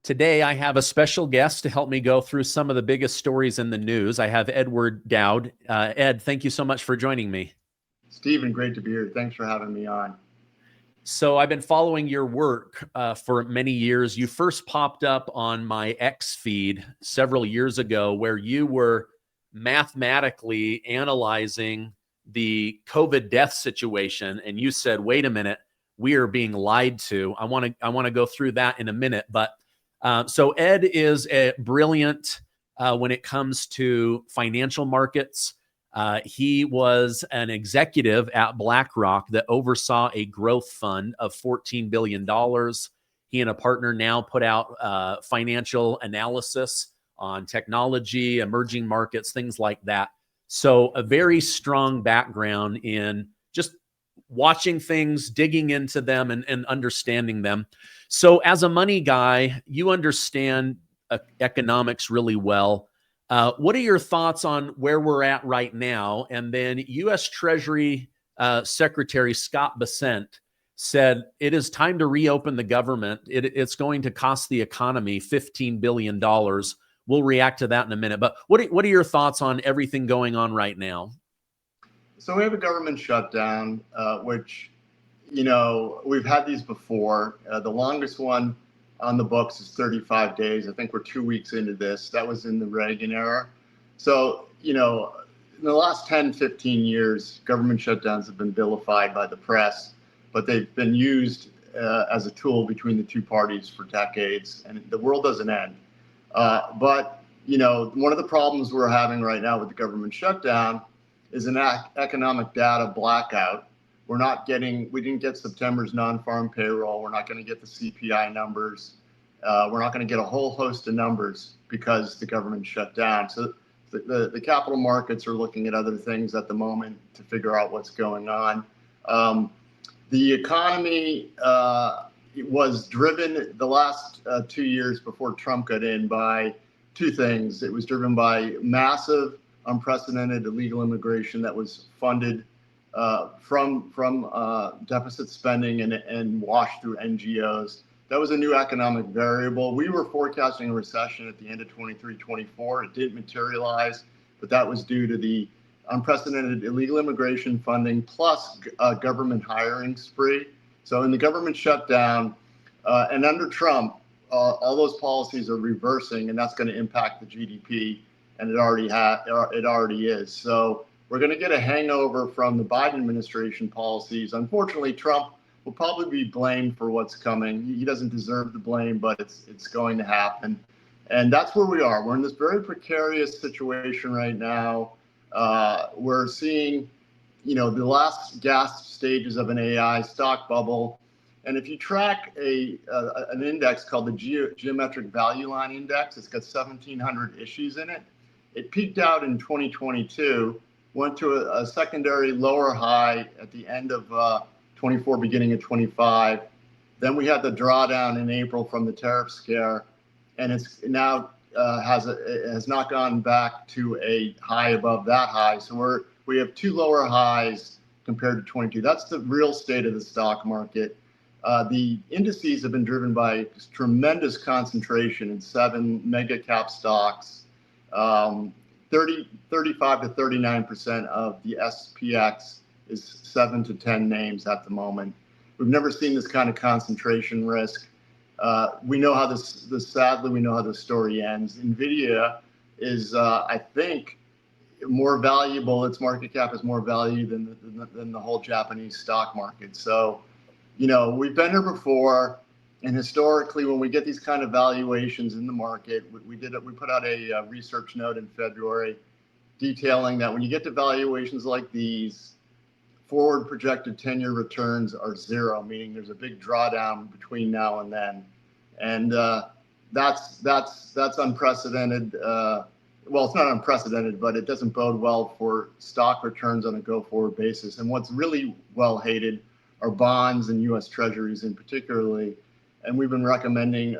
Today, I have a special guest to help me go through some of the biggest stories in the news. I have Edward Dowd. Ed, thank you so much for joining me. Stephen, great to be here. Thanks for having me on. So, I've been following your work for many years. You first popped up on my X feed several years ago, where you were mathematically analyzing the COVID death situation, and you said, "Wait a minute, we are being lied to." I want to go through that in a minute, but so Ed is a brilliant when it comes to financial markets. He was an executive at BlackRock that oversaw a growth fund of $14 billion. He and a partner now put out financial analysis on technology, emerging markets, things like that. So a very strong background in just watching things, digging into them, and understanding them. So as a money guy, you understand economics really well. What are your thoughts on where we're at right now? And then U.S. Treasury Secretary Scott Bessent said it is time to reopen the government. It's going to cost the economy $15 billion. We'll react to that in a minute. But what are your thoughts on everything going on right now? So we have a government shutdown, which, we've had these before. The longest one on the books is 35 days. I think we're 2 weeks into this. That was in the Reagan era. So, in the last 10, 15 years, government shutdowns have been vilified by the press, but they've been used as a tool between the two parties for decades, and the world doesn't end. But one of the problems we're having right now with the government shutdown is an economic data blackout. We didn't get September's non-farm payroll. We're not going to get the CPI numbers. We're not going to get a whole host of numbers because the government shut down. So the capital markets are looking at other things at the moment to figure out what's going on. The economy was driven the last 2 years before Trump got in by two things. It was driven by massive, unprecedented illegal immigration that was funded from deficit spending and washed through NGOs. That was a new economic variable. We were forecasting a recession at the end of 23-24. It didn't materialize, but that was due to the unprecedented illegal immigration funding plus a government hiring spree. So in the government shutdown and under Trump, all those policies are reversing, and that's going to impact the GDP, and it already is. So we're going to get a hangover from the Biden administration policies. Unfortunately, Trump will probably be blamed for what's coming. He doesn't deserve the blame, but it's going to happen. And that's where we are. We're in this very precarious situation right now. We're seeing, the last gasp stages of an AI stock bubble. And if you track an index called the Geometric Value Line Index, it's got 1,700 issues in it. It peaked out in 2022, went to a secondary lower high at the end of 24, beginning of 25. Then we had the drawdown in April from the tariff scare, and it's now has not gone back to a high above that high. So we have two lower highs compared to 22. That's the real state of the stock market. The indices have been driven by tremendous concentration in 7 mega cap stocks. 35 to 39% of the SPX is 7 to 10 names at the moment. We've never seen this kind of concentration risk. We know how sadly, we know how this story ends. NVIDIA is, I think, more valuable. Its market cap is more value than the whole Japanese stock market. So, we've been here before. And historically, when we get these kind of valuations in the market, we put out a research note in February detailing that when you get to valuations like these, forward projected 10-year returns are zero, meaning there's a big drawdown between now and then. And that's unprecedented. Well, it's not unprecedented, but it doesn't bode well for stock returns on a go-forward basis. And what's really well hated are bonds and U.S. Treasuries in particularly. And we've been recommending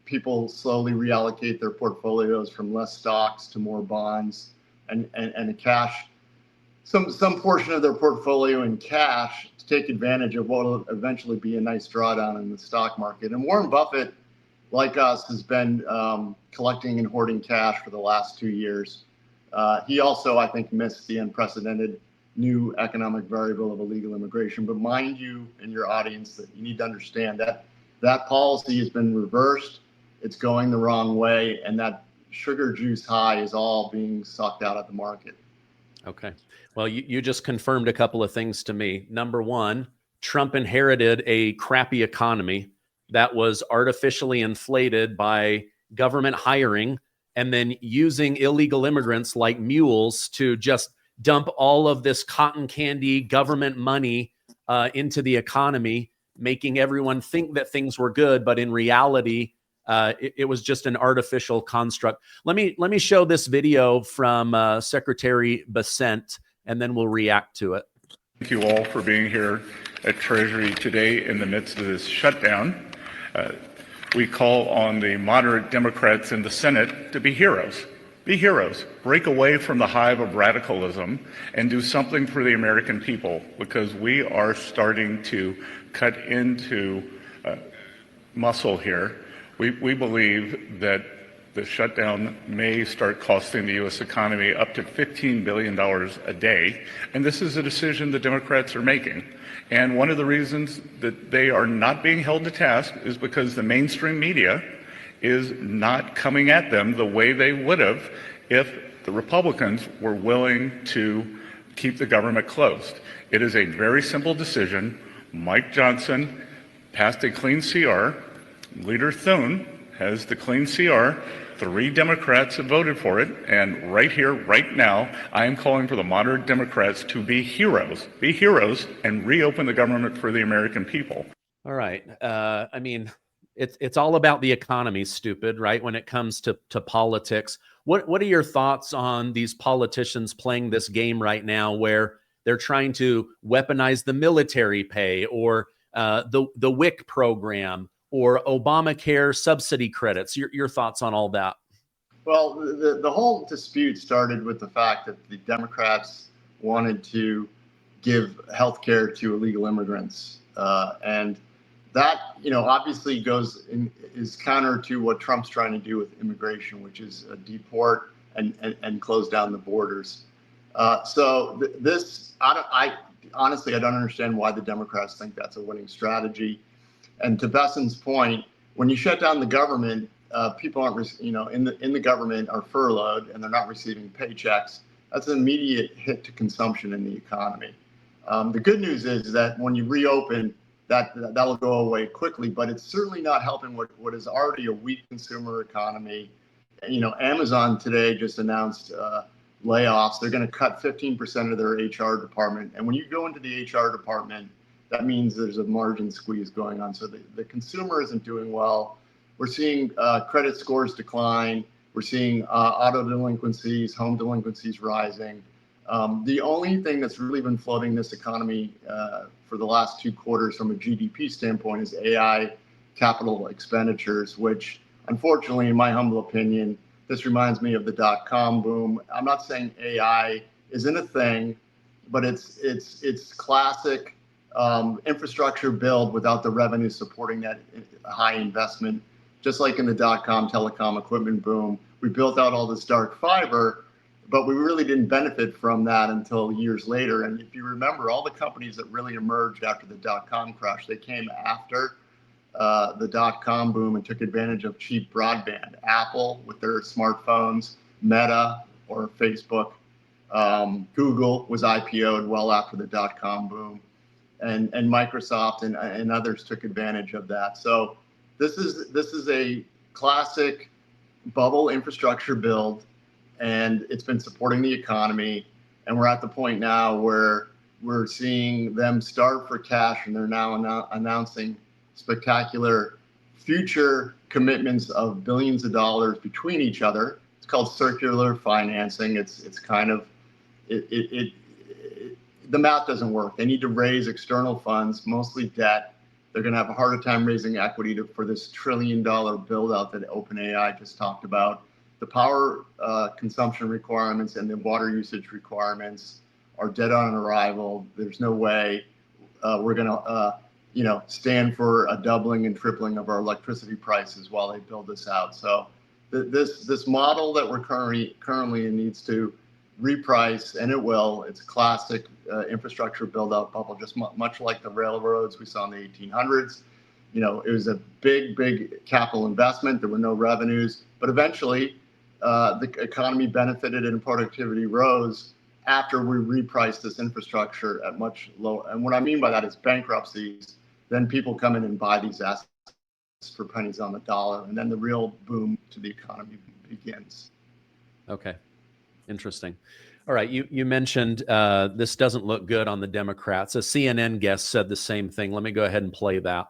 people slowly reallocate their portfolios from less stocks to more bonds and a cash, some portion of their portfolio in cash to take advantage of what will eventually be a nice drawdown in the stock market. And Warren Buffett like us, has been collecting and hoarding cash for the last 2 years. He also, I think, missed the unprecedented new economic variable of illegal immigration. But mind you and your audience that you need to understand that that policy has been reversed. It's going the wrong way, and that sugar juice high is all being sucked out of the market. Okay. Well, you just confirmed a couple of things to me. Number one, Trump inherited a crappy economy that was artificially inflated by government hiring and then using illegal immigrants like mules to just dump all of this cotton candy government money into the economy, making everyone think that things were good, but in reality, it was just an artificial construct. Let me show this video from Secretary Bessent, and then we'll react to it. Thank you all for being here at Treasury today in the midst of this shutdown. We call on the moderate Democrats in the Senate to be heroes. Be heroes. Break away from the hive of radicalism and do something for the American people, because we are starting to cut into muscle here. We believe that the shutdown may start costing the U.S. economy up to $15 billion a day, and this is a decision the Democrats are making. And one of the reasons that they are not being held to task is because the mainstream media is not coming at them the way they would have if the Republicans were willing to keep the government closed. It is a very simple decision. Mike Johnson passed a clean CR. Leader Thune has the clean CR. 3 Democrats have voted for it. And right here, right now, I am calling for the moderate Democrats to be heroes, and reopen the government for the American people. All right. I mean, it's all about the economy, stupid, right? When it comes to politics. What are your thoughts on these politicians playing this game right now where they're trying to weaponize the military pay or the WIC program or Obamacare subsidy credits? Your thoughts on all that? Well, the whole dispute started with the fact that the Democrats wanted to give health care to illegal immigrants. And that, obviously is counter to what Trump's trying to do with immigration, which is deport and close down the borders. Honestly, I don't understand why the Democrats think that's a winning strategy. And to Bessent's point, when you shut down the government, people aren't, in the government are furloughed and they're not receiving paychecks. That's an immediate hit to consumption in the economy. The good news is that when you reopen, that'll go away quickly, but it's certainly not helping what is already a weak consumer economy. Amazon today just announced layoffs. They're going to cut 15% of their HR department. And when you go into the HR department, that means there's a margin squeeze going on. So the consumer isn't doing well. We're seeing credit scores decline. We're seeing auto delinquencies, home delinquencies rising. The only thing that's really been floating this economy for the last 2 quarters from a GDP standpoint is AI capital expenditures, which unfortunately, in my humble opinion, this reminds me of the .com boom. I'm not saying AI isn't a thing, but it's classic infrastructure build without the revenue supporting that high investment. Just like in the .com telecom equipment boom, we built out all this dark fiber, but we really didn't benefit from that until years later. And if you remember, all the companies that really emerged after the .com crash, they came after the .com boom and took advantage of cheap broadband. Apple with their smartphones, Meta or Facebook, Google was IPO'd well after the .com boom, and Microsoft and others took advantage of that. So this is a classic bubble infrastructure build, and it's been supporting the economy. And we're at the point now where we're seeing them starve for cash, and they're now announcing spectacular future commitments of billions of dollars between each other. It's called circular financing. It's kind of the math doesn't work. They need to raise external funds, mostly debt. They're going to have a harder time raising equity for this $1 trillion build out that OpenAI just talked about. The power consumption requirements and the water usage requirements are dead on arrival. There's no way we're going to stand for a doubling and tripling of our electricity prices while they build this out. So this model that we're currently in needs to reprice, and it will. It's a classic infrastructure build-out bubble, just much like the railroads we saw in the 1800s. It was a big capital investment. There were no revenues, but eventually the economy benefited and productivity rose after we repriced this infrastructure at much lower. And what I mean by that is bankruptcies. Then people come in and buy these assets for pennies on the dollar, and then the real boom to the economy begins. Okay, interesting. All right, you mentioned this doesn't look good on the Democrats. A CNN guest said the same thing. Let me go ahead and play that.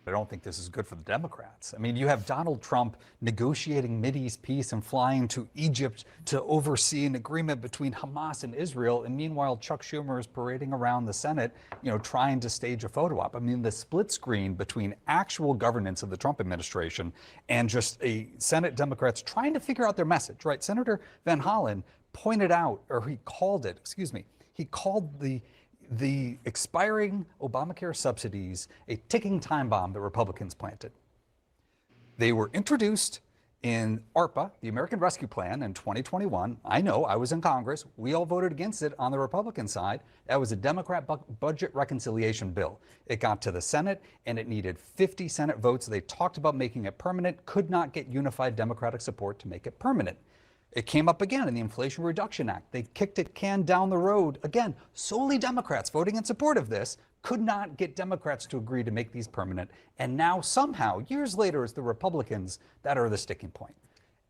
I don't think this is good for the Democrats. I mean, you have Donald Trump negotiating Mideast peace and flying to Egypt to oversee an agreement between Hamas and Israel. And meanwhile, Chuck Schumer is parading around the Senate, trying to stage a photo op. I mean, the split screen between actual governance of the Trump administration and just a Senate Democrats trying to figure out their message, right? Senator Van Hollen pointed out, or he called the expiring Obamacare subsidies a ticking time bomb the Republicans planted. They were introduced in ARPA, the American Rescue Plan, in 2021. I know, I was in Congress. We all voted against it on the Republican side. That was a Democrat budget reconciliation bill. It got to the Senate, and it needed 50 Senate votes. They talked about making it permanent, could not get unified Democratic support to make it permanent. It came up again in the Inflation Reduction Act. They kicked it can down the road. Again, solely Democrats voting in support of this could not get Democrats to agree to make these permanent. And now somehow, years later, it's the Republicans that are the sticking point.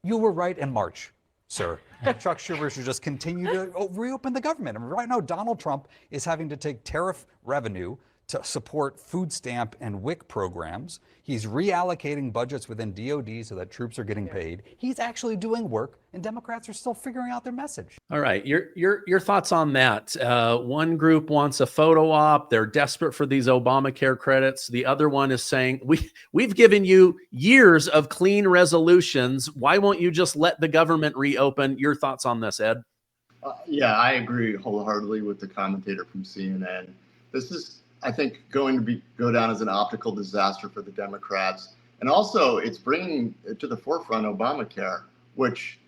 You were right in March, sir. Chuck Schumer should just continue to reopen the government. And right now, Donald Trump is having to take tariff revenue to support food stamp and WIC programs. He's reallocating budgets within DOD so that troops are getting paid. He's actually doing work, and Democrats are still figuring out their message. All right, your thoughts on that? One group wants a photo op. They're desperate for these Obamacare credits. The other one is saying, we've given you years of clean resolutions. Why won't you just let the government reopen? Your thoughts on this, Ed? Yeah, I agree wholeheartedly with the commentator from CNN. This is, I think, going to go down as an optical disaster for the Democrats. And also, it's bringing to the forefront Obamacare, which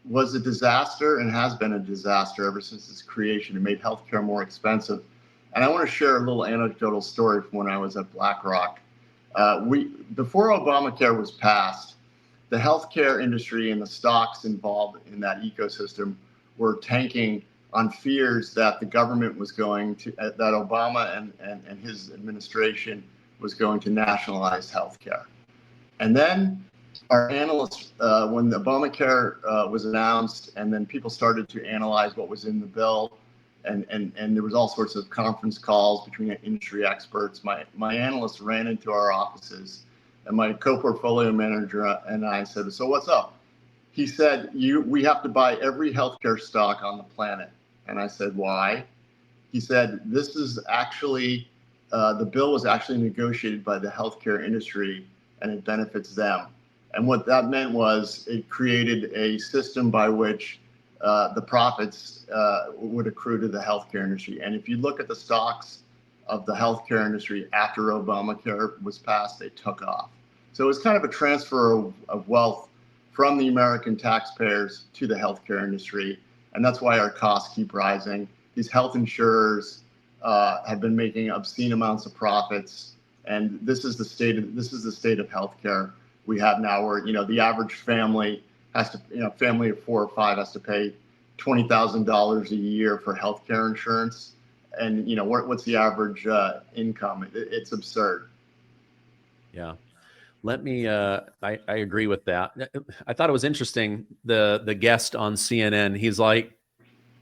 was a disaster and has been a disaster ever since its creation. It made healthcare more expensive. And I want to share a little anecdotal story from when I was at BlackRock. Before Obamacare was passed, the healthcare industry and the stocks involved in that ecosystem were tanking on fears that the government was going to, that Obama and his administration was going to nationalize healthcare. And then our analysts, when the Obamacare was announced, and then people started to analyze what was in the bill, and there was all sorts of conference calls between industry experts. My analysts ran into our offices, and my co-portfolio manager and I said, "So what's up?" He said, "We have to buy every healthcare stock on the planet." And I said, "Why?" He said, "This is actually, the bill was actually negotiated by the healthcare industry, and it benefits them." And what that meant was it created a system by which the profits would accrue to the healthcare industry. And if you look at the stocks of the healthcare industry after Obamacare was passed, they took off. So it was kind of a transfer of wealth from the American taxpayers to the healthcare industry. And that's why our costs keep rising. These health insurers have been making obscene amounts of profits, and this is the state of healthcare we have now, where the average family has to, family of 4 or 5 has to pay $20,000 a year for healthcare insurance, and what's the average income? It's absurd. Yeah. Let me, I agree with that. I thought it was interesting, the guest on CNN, he's like,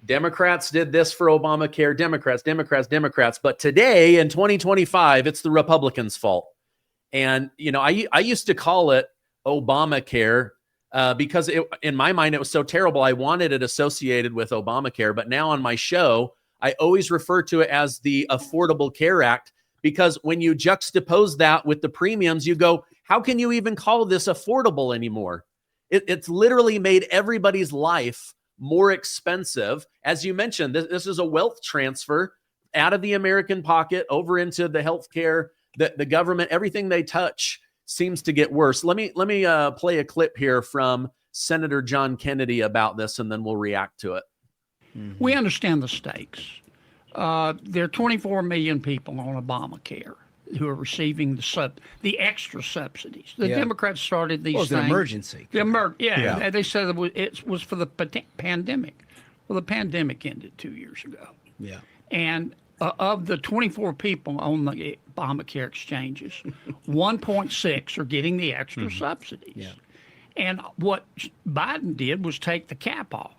Democrats did this for Obamacare, Democrats, but today in 2025, it's the Republicans' fault. And, I used to call it Obamacare because in my mind, it was so terrible. I wanted it associated with Obamacare, but now on my show, I always refer to it as the Affordable Care Act, because when you juxtapose that with the premiums, you go, how can you even call this affordable anymore? It's literally made everybody's life more expensive. As you mentioned, this is a wealth transfer out of the American pocket over into the healthcare, the government. Everything they touch seems to get worse. Let me play a clip here from Senator John Kennedy about this, and then we'll react to it. We understand the stakes. There are 24 million people on Obamacare who are receiving the extra subsidies. The Democrats started these things. Well, it's an emergency. They said it was for the pandemic. Well, the pandemic ended 2 years ago. Yeah. And of the 24 people on the Obamacare exchanges, 1.6 are getting the extra subsidies. Yeah. And what Biden did was take the cap off.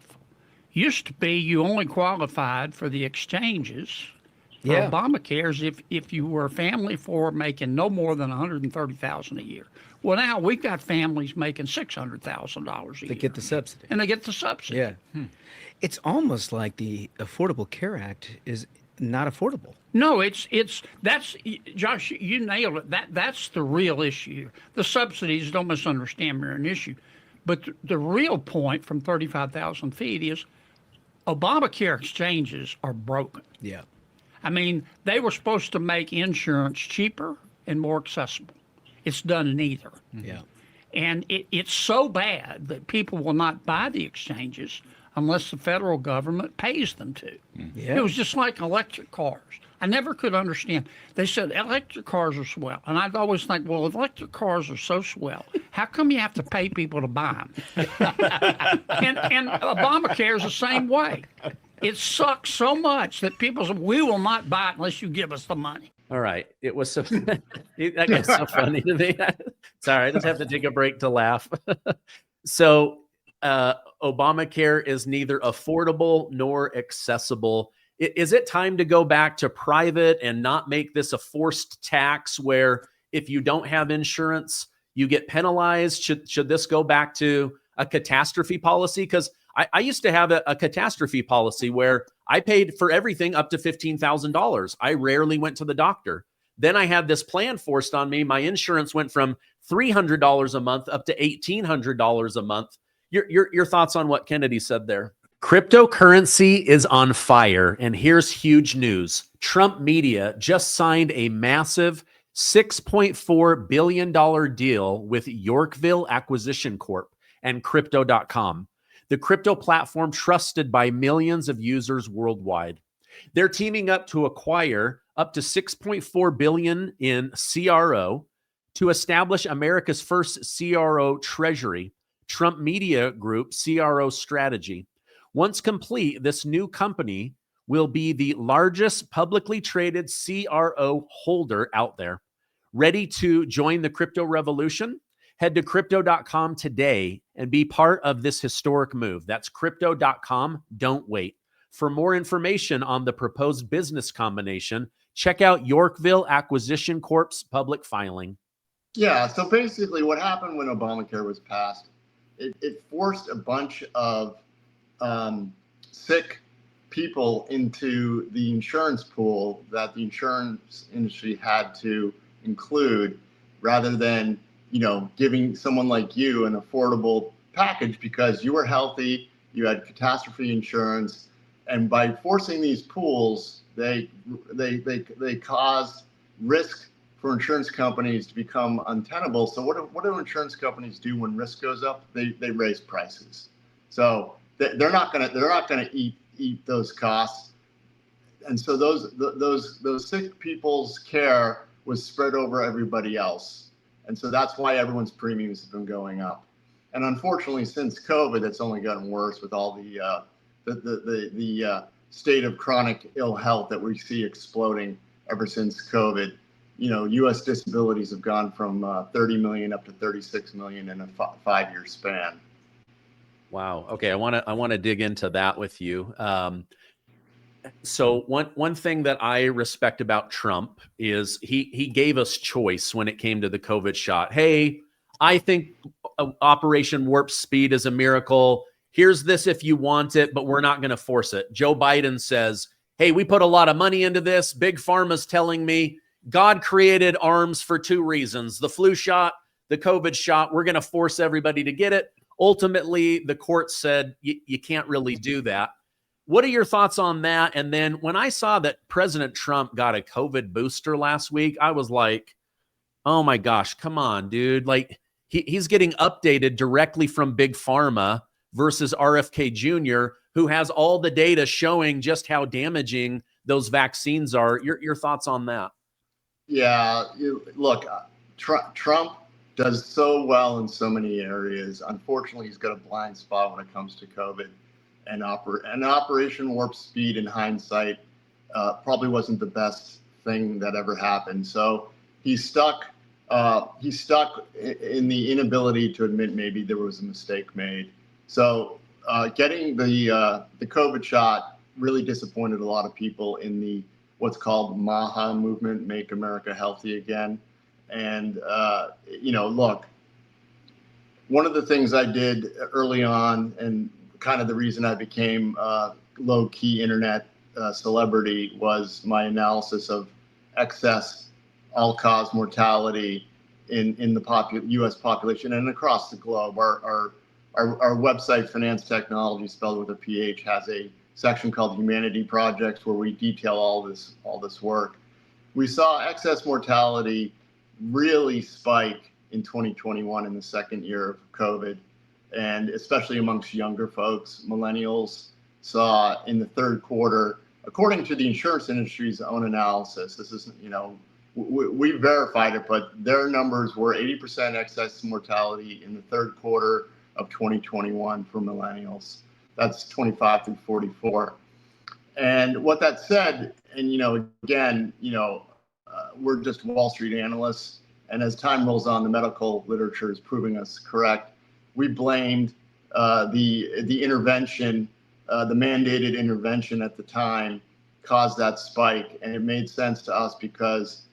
Used to be you only qualified for the exchanges for Obamacare if you were a family for making no more than $130,000 a year. Well, now we've got families making $600,000 a year. They get the subsidy. And they get the subsidy. Yeah. It's almost like the Affordable Care Act is not affordable. No, that's Josh, you nailed it. That's the real issue. The subsidies, don't misunderstand me, are an issue. But the real point from 35,000 feet is Obamacare exchanges are broken. Yeah. I mean, they were supposed to make insurance cheaper and more accessible. It's done neither. Yeah. And it's so bad that people will not buy the exchanges unless the federal government pays them to. Yeah. It was just like electric cars. I never could understand. They said electric cars are swell. And I'd always think, well, if electric cars are so swell, how come you have to pay people to buy them? and Obamacare is the same way. It sucks so much that people say, we will not buy it unless you give us the money. All right. It was so that gets so funny to me. Sorry, I just have to take a break to laugh. So Obamacare is neither affordable nor accessible. Is it time to go back to private and not make this a forced tax where if you don't have insurance, you get penalized? Should this go back to a catastrophe policy? Because I used to have a catastrophe policy where I paid for everything up to $15,000. I rarely went to the doctor. Then I had this plan forced on me. My insurance went from $300 a month up to $1,800 a month. Your thoughts on what Kennedy said there? Cryptocurrency is on fire, and here's huge news. Trump Media just signed a massive $6.4 billion deal with Yorkville Acquisition Corp and Crypto.com, the crypto platform trusted by millions of users worldwide. They're teaming up to acquire up to $6.4 billion in CRO to establish America's first CRO treasury, Trump Media Group CRO strategy. Once complete, this new company will be the largest publicly traded CRO holder out there. Ready to join the crypto revolution? Head to crypto.com today and be part of this historic move. That's crypto.com. Don't wait. For more information on the proposed business combination, check out Yorkville Acquisition Corp's public filing. Yeah, so basically what happened when Obamacare was passed, it forced a bunch of sick people into the insurance pool that the insurance industry had to include, rather than, giving someone like you an affordable package because you were healthy, you had catastrophe insurance, and by forcing these pools, they caused risk for insurance companies to become untenable. So what do insurance companies do when risk goes up? They raise prices. So they're not gonna eat those costs, and so those sick people's care was spread over everybody else, and so that's why everyone's premiums have been going up. And unfortunately, since COVID, it's only gotten worse with all the state of chronic ill health that we see exploding ever since COVID. U.S. disabilities have gone from 30 million up to 36 million in a 5-year span. Wow. Okay. I want to dig into that with you. So one thing that I respect about Trump is he gave us choice when it came to the COVID shot. Hey, I think Operation Warp Speed is a miracle. Here's this if you want it, but we're not going to force it. Joe Biden says, hey, we put a lot of money into this. Big Pharma's telling me God created arms for 2 reasons: the flu shot, the COVID shot. We're going to force everybody to get it. Ultimately, the court said you can't really do that. What are your thoughts on that? And then when I saw that President Trump got a COVID booster last week, I was like, oh my gosh, come on, dude. Like he's getting updated directly from Big Pharma versus RFK Jr., who has all the data showing just how damaging those vaccines are. Your thoughts on that? Yeah, look, Trump does so well in so many areas. Unfortunately, he's got a blind spot when it comes to COVID. And Operation Warp Speed, in hindsight, probably wasn't the best thing that ever happened. So he's stuck. He's stuck in the inability to admit maybe there was a mistake made. So getting the COVID shot really disappointed a lot of people in the what's called MAHA movement, Make America Healthy Again. And look, one of the things I did early on, and kind of the reason I became low-key internet celebrity, was my analysis of excess all-cause mortality in the U.S. population and across the globe. Our website, Finance Technology, spelled with a PH, has a section called Humanity Projects where we detail all this work. We saw excess mortality really spike in 2021 in the second year of COVID, and especially amongst younger folks. Millennials saw in the third quarter, according to the insurance industry's own analysis, this is, we verified it, but their numbers were 80% excess mortality in the third quarter of 2021 for millennials. That's 25 through 44. And what that said, and again, we're just Wall Street analysts, and as time rolls on, the medical literature is proving us correct. We blamed the intervention, the mandated intervention at the time caused that spike, and it made sense to us because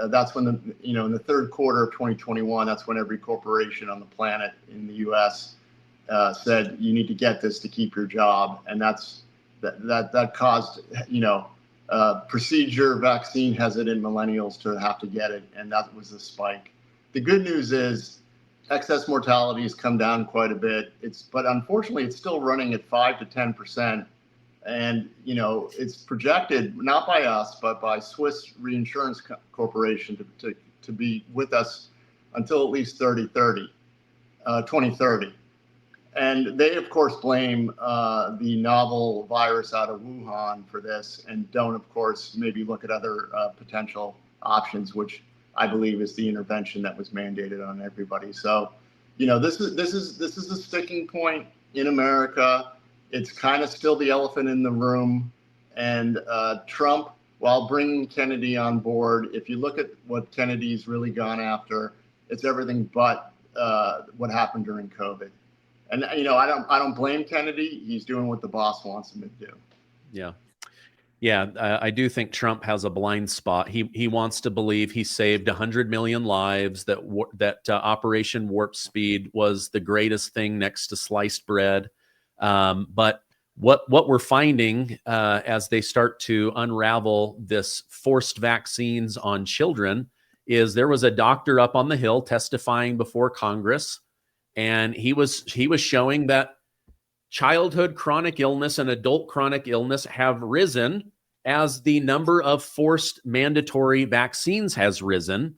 that's when in the third quarter of 2021, that's when every corporation on the planet in the U.S. Said you need to get this to keep your job, and that caused procedure vaccine hesitant millennials to have to get it, and that was the spike. The good news is excess mortality has come down quite a bit. But unfortunately it's still running at 5 to 10%, and it's projected not by us but by Swiss Reinsurance Corporation to be with us until at least 2030. And they, of course, blame the novel virus out of Wuhan for this, and don't, of course, maybe look at other potential options, which I believe is the intervention that was mandated on everybody. So, this is a sticking point in America. It's kind of still the elephant in the room. And Trump, while bringing Kennedy on board, if you look at what Kennedy's really gone after, it's everything but what happened during COVID. And I don't blame Kennedy. He's doing what the boss wants him to do. Yeah, I do think Trump has a blind spot. He wants to believe he saved 100 million lives. That Operation Warp Speed was the greatest thing next to sliced bread. But what we're finding as they start to unravel this forced vaccines on children is there was a doctor up on the Hill testifying before Congress. And he was showing that childhood chronic illness and adult chronic illness have risen as the number of forced mandatory vaccines has risen,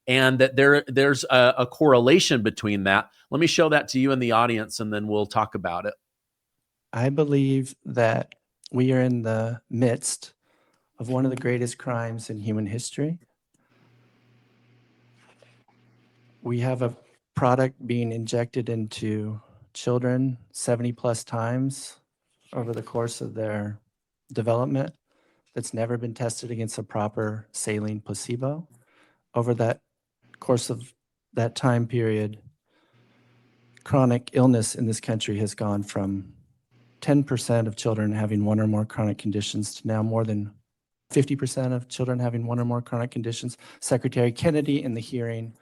and that there's a correlation between that. Let me show that to you in the audience, and then we'll talk about it. I believe that we are in the midst of one of the greatest crimes in human history. We have a product being injected into children 70 plus times over the course of their development that's never been tested against a proper saline placebo. Over that course of that time period, chronic illness in this country has gone from 10% of children having one or more chronic conditions to now more than 50% of children having one or more chronic conditions. Secretary Kennedy, in the hearing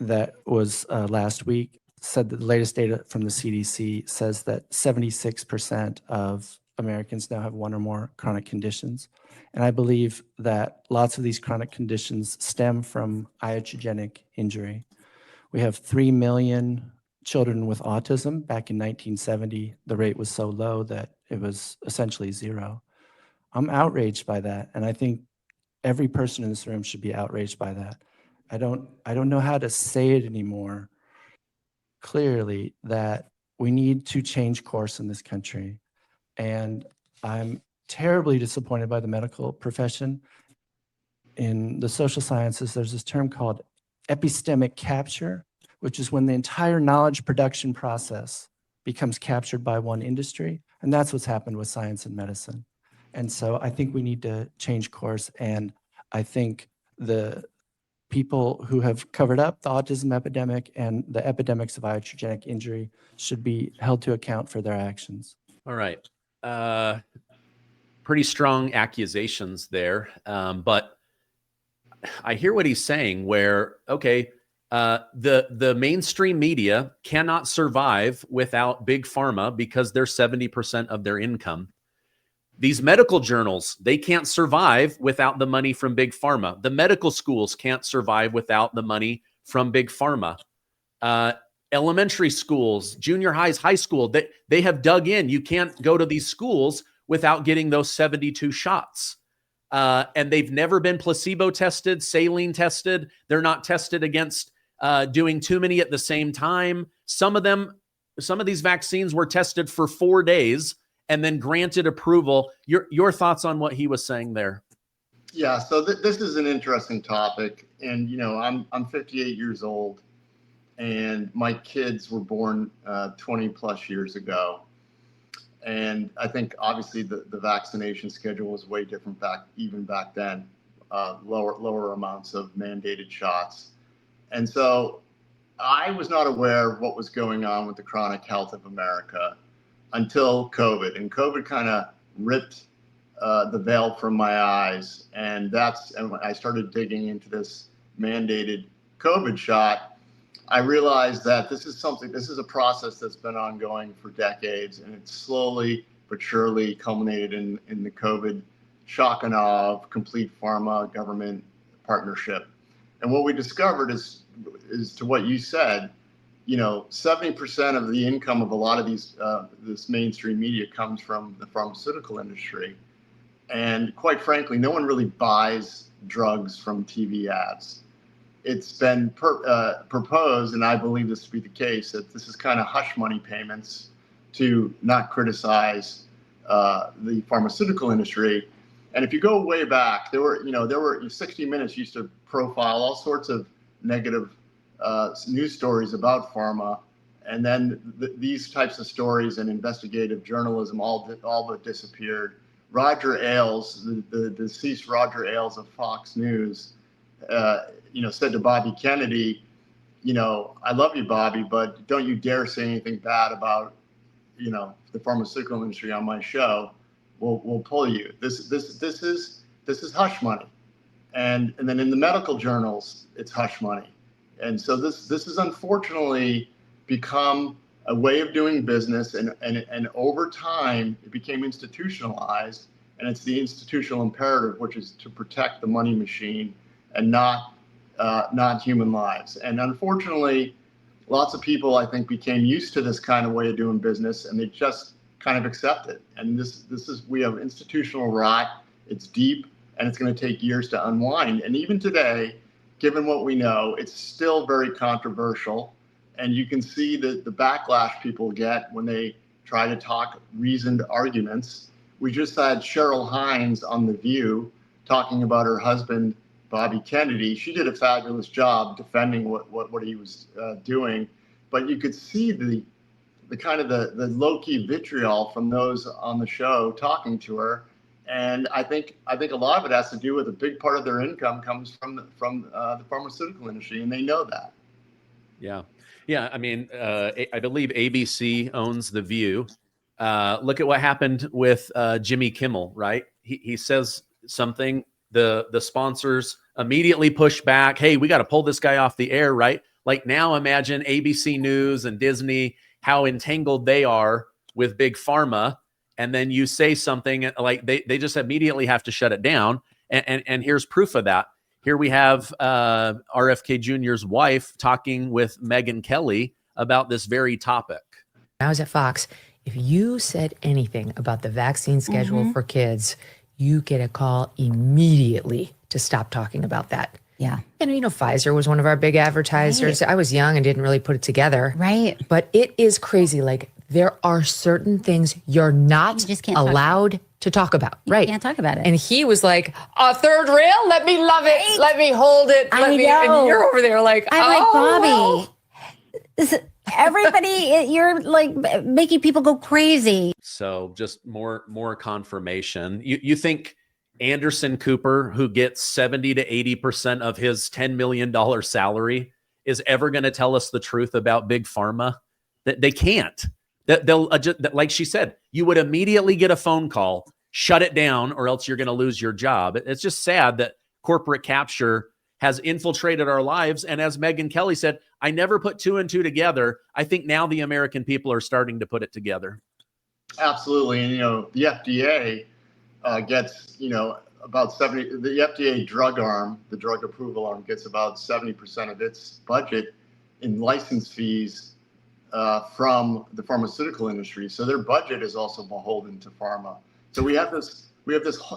that was last week, said that the latest data from the CDC says that 76% of Americans now have one or more chronic conditions. And I believe that lots of these chronic conditions stem from iatrogenic injury. We have 3 million children with autism. Back in 1970, the rate was so low that it was essentially zero. I'm outraged by that, and I think every person in this room should be outraged by that. I don't know how to say it anymore clearly that we need to change course in this country. And I'm terribly disappointed by the medical profession. In the social sciences, there's this term called epistemic capture, which is when the entire knowledge production process becomes captured by one industry. And that's what's happened with science and medicine. And so I think we need to change course. And I think the people who have covered up the autism epidemic and the epidemics of iatrogenic injury should be held to account for their actions. All right. Pretty strong accusations there. But I hear what he's saying where, okay, the mainstream media cannot survive without big pharma because they're 70% of their income. These medical journals, they can't survive without the money from big pharma. The medical schools can't survive without the money from big pharma. Elementary schools, junior highs, high school, they have dug in. You can't go to these schools without getting those 72 shots. And they've never been placebo tested, saline tested. They're not tested against doing too many at the same time. Some of these vaccines were tested for 4 days and then granted approval. Your thoughts on what he was saying there? Yeah, so this is an interesting topic, and I'm 58 years old, and my kids were born 20 plus years ago, and I think obviously the vaccination schedule was way different back then, lower amounts of mandated shots, and so I was not aware of what was going on with the chronic health of America until COVID, and COVID kind of ripped the veil from my eyes, and when I started digging into this mandated COVID shot, I realized that this is a process that's been ongoing for decades, and it's slowly but surely culminated in the COVID shock and awe of complete pharma government partnership. And what we discovered is to what you said, 70% of the income of a lot of this mainstream media comes from the pharmaceutical industry. And quite frankly, no one really buys drugs from TV ads. It's been proposed, and I believe this to be the case, that this is kind of hush money payments to not criticize the pharmaceutical industry. And if you go way back, there were 60 Minutes used to profile all sorts of negative news stories about pharma, and then these types of stories and investigative journalism all but disappeared. Roger Ailes, the deceased Roger Ailes of Fox News, said to Bobby Kennedy, I love you, Bobby, but don't you dare say anything bad about, the pharmaceutical industry on my show. We'll pull you. This is hush money, and then in the medical journals, it's hush money. And so this has unfortunately become a way of doing business, and over time it became institutionalized, and it's the institutional imperative, which is to protect the money machine and not human lives. And unfortunately, lots of people, I think, became used to this kind of way of doing business, and they just kind of accept it. And we have institutional rot. It's deep, and it's going to take years to unwind. And even today, given what we know, it's still very controversial. And you can see the backlash people get when they try to talk reasoned arguments. We just had Cheryl Hines on The View talking about her husband, Bobby Kennedy. She did a fabulous job defending what he was doing. But you could see the kind of the low-key vitriol from those on the show talking to her. And I think a lot of it has to do with a big part of their income comes from the pharmaceutical industry, and they know that. Yeah. I mean, I believe ABC owns The View. Look at what happened with Jimmy Kimmel, right? He says something, the sponsors immediately push back. Hey, we got to pull this guy off the air, right? Like now imagine ABC News and Disney, how entangled they are with big pharma. And then you say something like they just immediately have to shut it down. And here's proof of that. Here we have RFK Jr.'s wife talking with Megyn Kelly about this very topic. I was at Fox. If you said anything about the vaccine schedule for kids, you get a call immediately to stop talking about that. Yeah. And you know, Pfizer was one of our big advertisers. I was young and didn't really put it together. Right. But it is crazy. Like, there are certain things you're not You just can't allowed to talk about. Right. Can't talk about it. And he was like, a third rail? Let me love it. Let me hold it. I And know. you're over there like, I'm like, Bobby, well. everybody, you're like making people go crazy. So just more confirmation. You think Anderson Cooper, who gets 70 to 80% of his $10 million salary, is ever going to tell us the truth about big pharma? That they can't. That they'll like she said, you would immediately get a phone call, shut it down, or else you're going to lose your job. It's just sad that corporate capture has infiltrated our lives. And as Megyn Kelly said, I never put two and two together. I think now the American people are starting to put it together. Absolutely. And, you know, the FDA gets, you know, about 70, the FDA drug arm, the drug approval arm, gets about 70% of its budget in license fees from the pharmaceutical industry. So their budget is also beholden to pharma. So we have this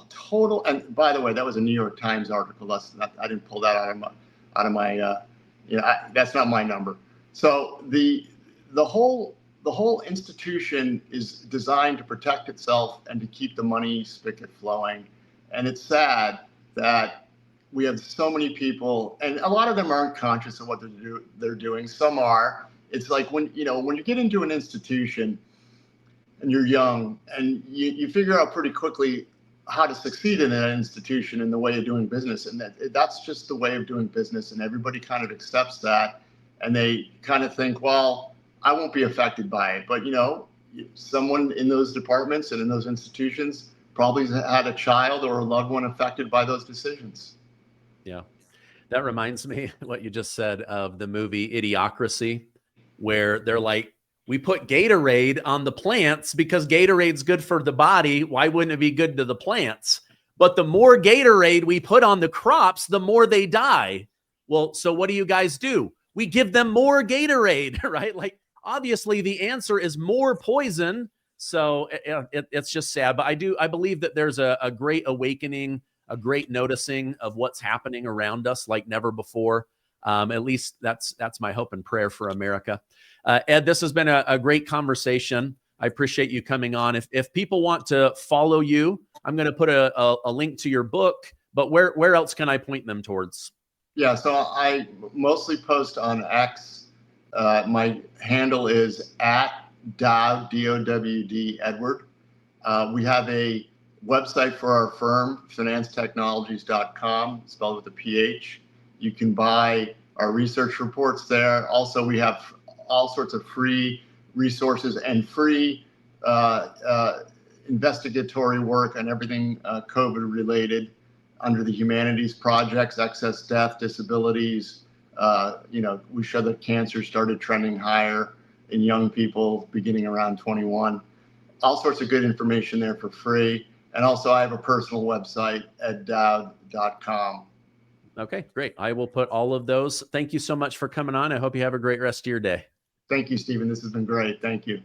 total, and by the way, that was a New York Times article. That's not, I didn't pull that out of my that's not my number. So the whole institution is designed to protect itself and to keep the money spigot flowing. And it's sad that we have so many people, and a lot of them aren't conscious of what they're doing. Some are. It's like when you get into an institution and you're young and you figure out pretty quickly how to succeed in that institution and the way of doing business. And that's just the way of doing business. And everybody kind of accepts that. And they kind of think, well, I won't be affected by it. But, you know, someone in those departments and in those institutions probably had a child or a loved one affected by those decisions. Yeah. That reminds me what you just said of the movie Idiocracy, where they're like, we put Gatorade on the plants because Gatorade's good for the body. Why wouldn't it be good to the plants? But the more Gatorade we put on the crops, the more they die. Well, so what do you guys do? We give them more Gatorade, right? Like, obviously the answer is more poison. So it's just sad. But I believe that there's a great awakening, a great noticing of what's happening around us like never before. At least that's my hope and prayer for America. Ed, this has been a great conversation. I appreciate you coming on. If people want to follow you, I'm going to put a link to your book, but where else can I point them towards? Yeah, so I mostly post on X. My handle is @Dowd, D-O-W-D, Edward. We have a website for our firm, financetechnologies.com, spelled with a PH. You can buy our research reports there. Also, we have all sorts of free resources and free investigatory work on everything COVID related under the humanities projects, excess death, disabilities. We show that cancer started trending higher in young people beginning around 21. All sorts of good information there for free. And also I have a personal website at dowd.com. Okay, great. I will put all of those. Thank you so much for coming on. I hope you have a great rest of your day. Thank you, Stephen. This has been great. Thank you.